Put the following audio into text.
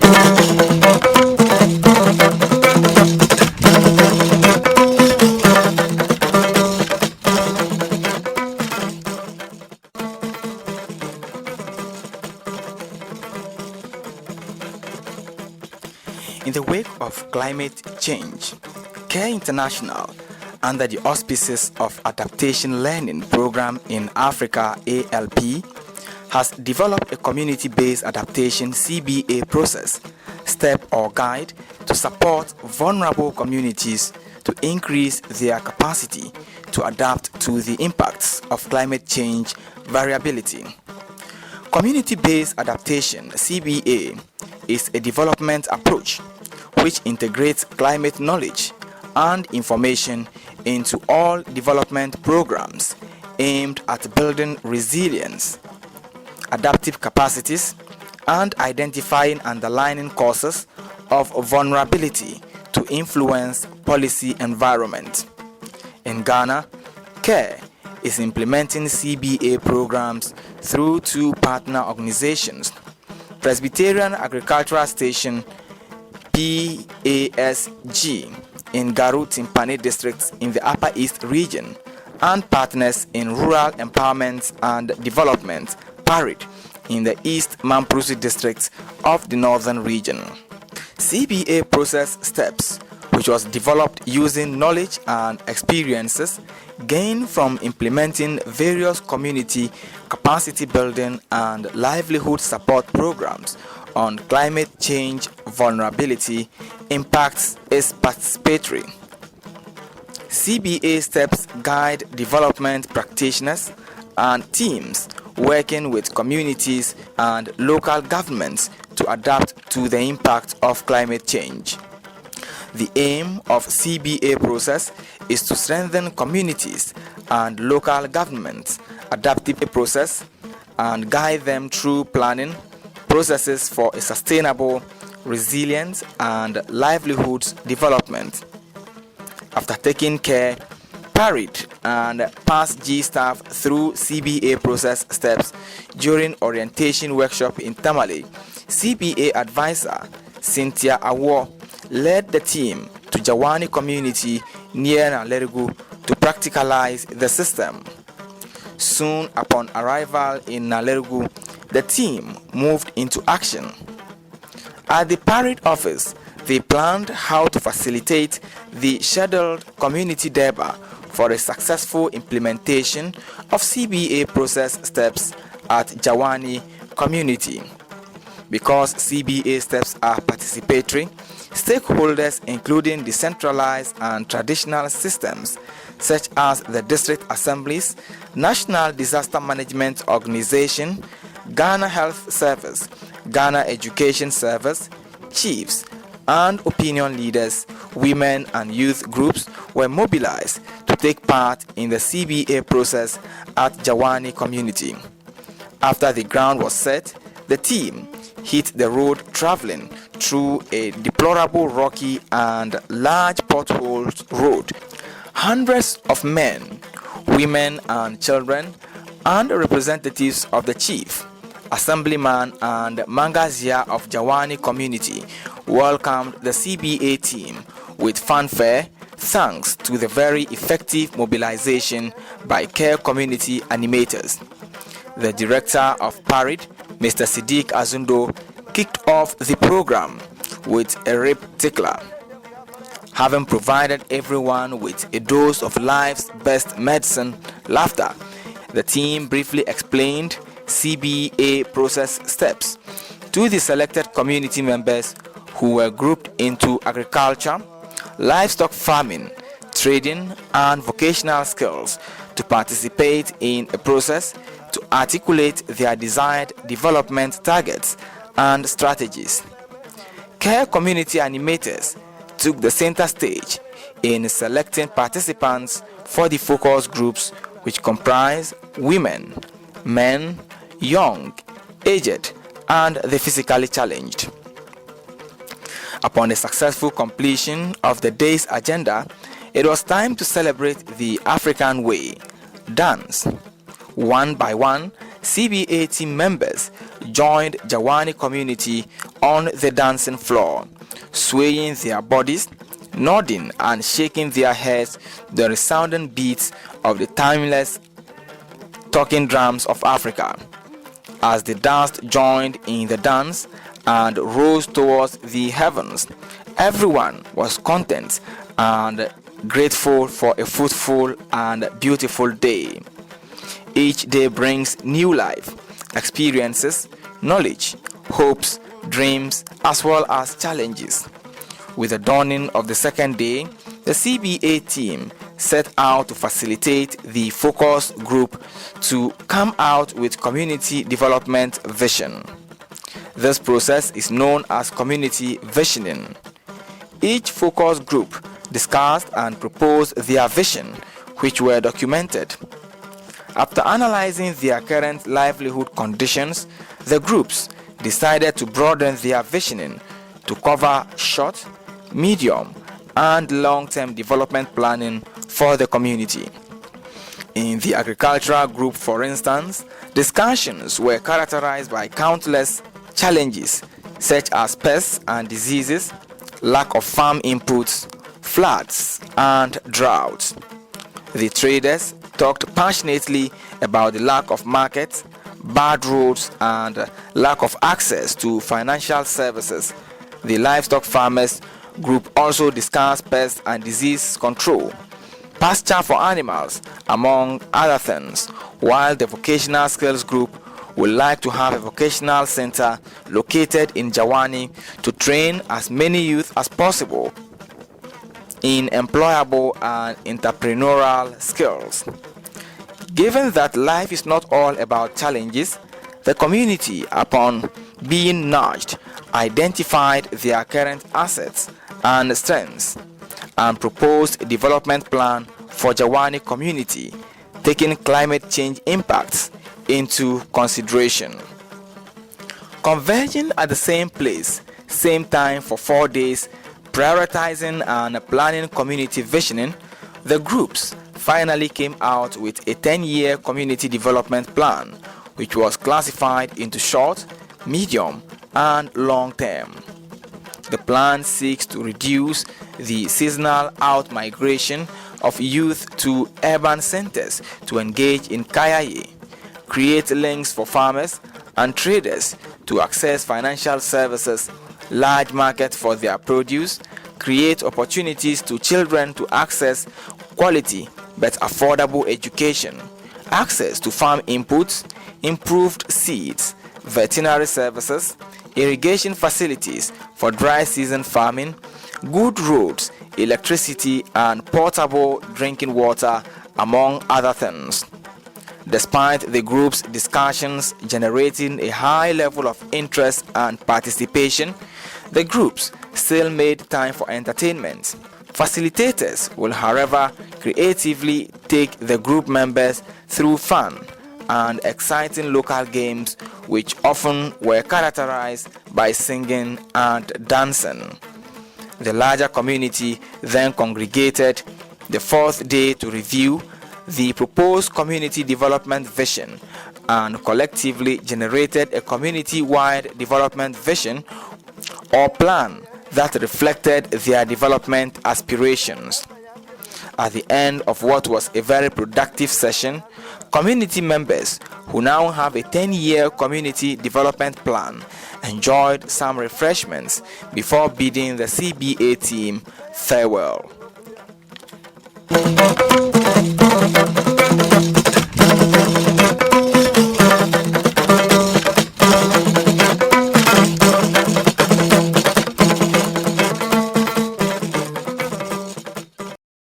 In the wake of climate change, CARE International, under the auspices of Adaptation Learning Program in Africa (ALP), has developed a community-based adaptation CBA process, step or guide to support vulnerable communities to increase their capacity to adapt to the impacts of climate change variability. Community-based adaptation CBA is a development approach which integrates climate knowledge and information into all development programs aimed at building resilience, adaptive capacities, and identifying underlying causes of vulnerability to influence policy environment. In Ghana, CARE is implementing CBA programs through two partner organizations, Presbyterian Agricultural Station PASG in Garu Timpani districts in the Upper East region, and partners in Rural Empowerment and Development PARID in the East Mamprusi district of the Northern region. CBA process steps, which was developed using knowledge and experiences gained from implementing various community capacity building and livelihood support programs on climate change vulnerability impacts, is participatory. CBA steps guide development practitioners and teams working with communities and local governments to adapt to the impact of climate change. The aim of CBA process is to strengthen communities and local governments' adaptive process and guide them through planning processes for a sustainable, resilient, and livelihoods development. After taking CARE, PARID, and PASG staff through CBA process steps during orientation workshop in Tamale, CBA advisor Cynthia Awo led the team to Jawani community near Nalergu to practicalize the system. Soon upon arrival in Nalergu, the team moved into action. At the PARID office, they planned how to facilitate the scheduled community deba for a successful implementation of CBA process steps at Jawani community. Because CBA steps are participatory, stakeholders including decentralized and traditional systems such as the district assemblies, National Disaster Management Organization, Ghana Health Service, Ghana Education Service, chiefs, and opinion leaders, women and youth groups were mobilized to take part in the CBA process at Jawani community. After the ground was set, the team hit the road traveling through a deplorable rocky and large potholed road. Hundreds of men, women and children and representatives of the chief, assemblyman and mangazia of Jawani community welcomed the CBA team with fanfare thanks to the very effective mobilization by CARE community animators. The director of PARID, Mr. Siddiq Azundo, kicked off the program with a rib tickler. Having provided everyone with a dose of life's best medicine, laughter, the team briefly explained CBA process steps to the selected community members who were grouped into agriculture, livestock farming, trading, and vocational skills to participate in a process to articulate their desired development targets and strategies. CARE community animators took the center stage in selecting participants for the focus groups, which comprise women, men, young, aged, and the physically challenged. Upon the successful completion of the day's agenda, it was time to celebrate the African way, dance. One by one, CBA team members joined Jawani community on the dancing floor, swaying their bodies, nodding and shaking their heads to the resounding beats of the timeless talking drums of Africa. As the dust joined in the dance and rose towards the heavens, everyone was content and grateful for a fruitful and beautiful day. Each day brings new life, experiences, knowledge, hopes, dreams, as well as challenges. With the dawning of the second day, the CBA team set out to facilitate the focus group to come out with community development vision. This process is known as community visioning. Each focus group discussed and proposed their vision, which were documented. After analyzing their current livelihood conditions, the groups decided to broaden their visioning to cover short, medium, and long-term development planning for the community. In the agricultural group, for instance, discussions were characterized by countless challenges such as pests and diseases, lack of farm inputs, floods, and droughts. The traders talked passionately about the lack of markets, bad roads, and lack of access to financial services. The livestock farmers group also discussed pest and disease control, pasture for animals, among other things, while the vocational skills group would like to have a vocational center located in Jawani to train as many youth as possible in employable and entrepreneurial skills. Given that life is not all about challenges, the community, upon being nudged, identified their current assets and strengths and proposed a development plan for Jawani community, taking climate change impacts into consideration. Converging at the same place, same time for 4 days, prioritizing and planning community visioning, the groups finally came out with a 10-year community development plan, which was classified into short, medium, and long term. The plan seeks to reduce the seasonal out-migration of youth to urban centers to engage in kayaye, create links for farmers and traders to access financial services, large markets for their produce, create opportunities to children to access quality but affordable education, access to farm inputs, improved seeds, veterinary services, irrigation facilities for dry season farming, good roads, electricity, and portable drinking water, among other things. Despite the group's discussions generating a high level of interest and participation, the groups still made time for entertainment. Facilitators will, however, creatively take the group members through fun and exciting local games, which often were characterized by singing and dancing. The larger community then congregated the fourth day to review the proposed community development vision and collectively generated a community-wide development vision or plan that reflected their development aspirations. At the end of what was a very productive session, community members who now have a 10-year community development plan enjoyed some refreshments before bidding the CBA team farewell.